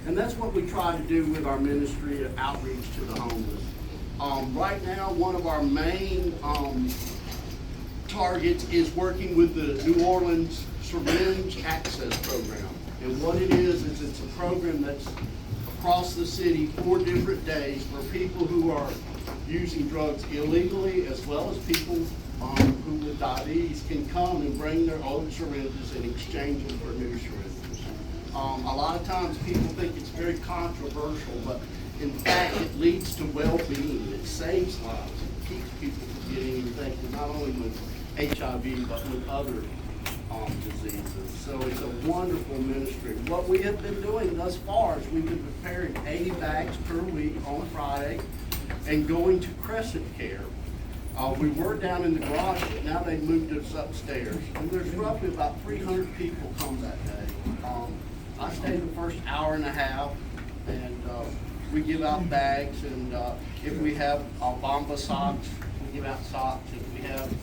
And that's what we try to do with our ministry of outreach to the homeless. Right now, one of our main targets is working with the New Orleans Syringe Access Program. And what it is it's a program that's across the city 4 different days for people who are using drugs illegally, as well as people who with diabetes can come and bring their old syringes and exchange them for new syringes. A lot of times people think it's very controversial, but in fact it leads to well-being. It saves lives. It keeps people from getting infected, not only with HIV, but with other diseases. So it's a wonderful ministry. What we have been doing thus far is we've been preparing 80 bags per week on Friday and going to Crescent Care. We were down in the garage, but now they've moved us upstairs. And there's roughly about 300 people come that day. I stay the first hour and a half, and we give out bags. And if we have Bomba socks, we give out socks. If we have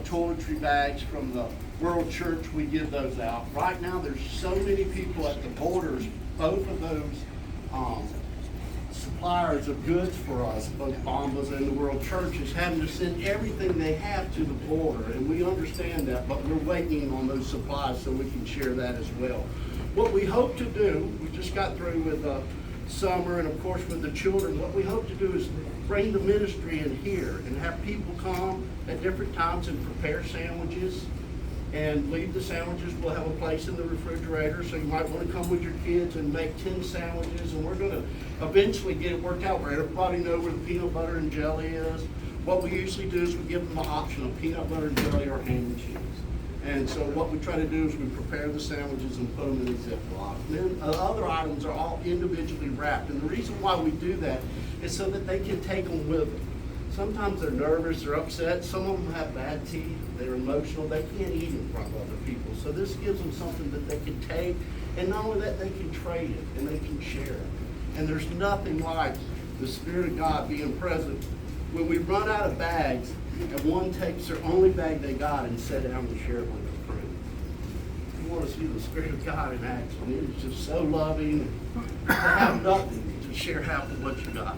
toiletry bags from the World Church, we give those out. Right now, there's so many people at the borders. Both of those suppliers of goods for us, both Bombas and the World Church, is having to send everything they have to the border, and we understand that, but we're waiting on those supplies so we can share that as well. What we hope to do, we just got through with summer and of course with the children, what we hope to do is bring the ministry in here and have people come at different times and prepare sandwiches and leave the sandwiches. We'll have a place in the refrigerator, so you might want to come with your kids and make 10 sandwiches, and we're going to eventually get it worked out where everybody knows where the peanut butter and jelly is. What we usually do is we give them the option of peanut butter and jelly or ham and cheese. And so what we try to do is we prepare the sandwiches and put them in a Ziploc. And then other items are all individually wrapped, and the reason why we do that is so that they can take them with them. Sometimes they're nervous, they're upset, some of them have bad teeth, they're emotional, they can't eat in front of other people. So this gives them something that they can take, and not only that, they can trade it and they can share it. And there's nothing like the Spirit of God being present. When we run out of bags, and one takes their only bag they got and sit down and share it with a friend. You want to see the Spirit of God in action. It's just so loving. To have nothing, to share half of what you got.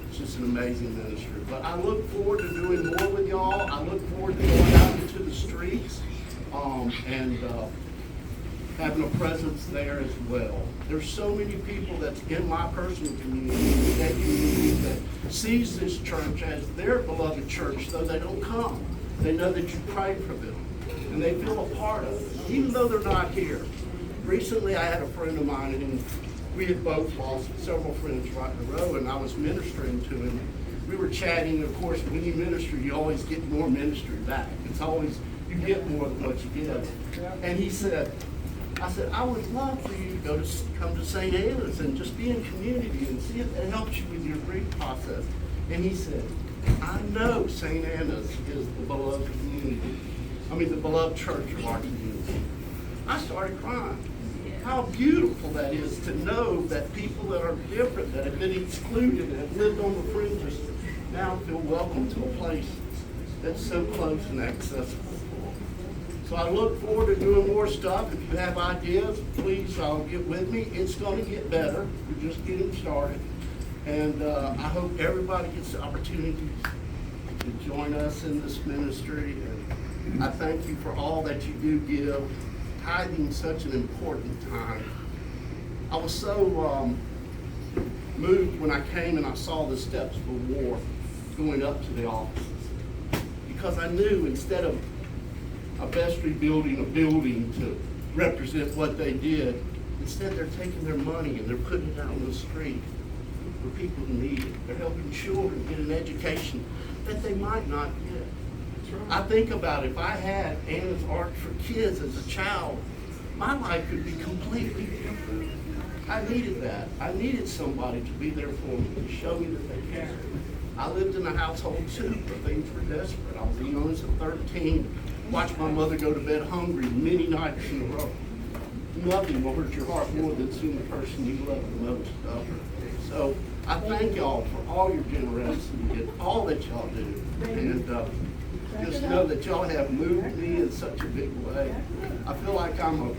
It's just an amazing ministry. But I look forward to doing more with y'all. I look forward to going out into the streets and having a presence there as well. There's so many people that's in my personal community, that community, that sees this church as their beloved church, though they don't come. They know that you pray for them, and they feel a part of it, even though they're not here. Recently, I had a friend of mine, and we had both lost several friends right in a row, and I was ministering to him. We were chatting, and of course, when you minister, you always get more ministry back. It's always, you get more than what you give. And he said, I would love for you to come to St. Anna's and just be in community and see if it helps you with your grief process. And he said, I know St. Anna's is the beloved community. The beloved church of our community. I started crying. How beautiful that is to know that people that are different, that have been excluded, that have lived on the fringes, now feel welcome to a place that's so close and accessible. So I look forward to doing more stuff. If you have ideas, please get with me. It's going to get better. We're just getting started. And I hope everybody gets the opportunity to join us in this ministry. And I thank you for all that you do give. Tithing is such an important time. I was so moved when I came and I saw the steps for war going up to the offices. Because I knew instead of a vestry building a building to represent what they did, instead they're taking their money and they're putting it out on the street for people who need it. They're helping children get an education that they might not get. I think about if I had Anna's Art for Kids as a child, my life could be completely different. I needed that. I needed somebody to be there for me, to show me that they cared. I lived in a household too where things were desperate. I was the youngest of 13. Watched my mother go to bed hungry many nights in a row. Nothing will hurt your heart more than seeing the person you love the most suffer. So I thank y'all for all your generosity and all that y'all do. And just know that y'all have moved me in such a big way. I feel like I'm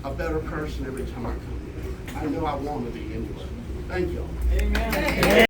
a better person every time I come here. I know I want to be anyway. Thank y'all. Amen.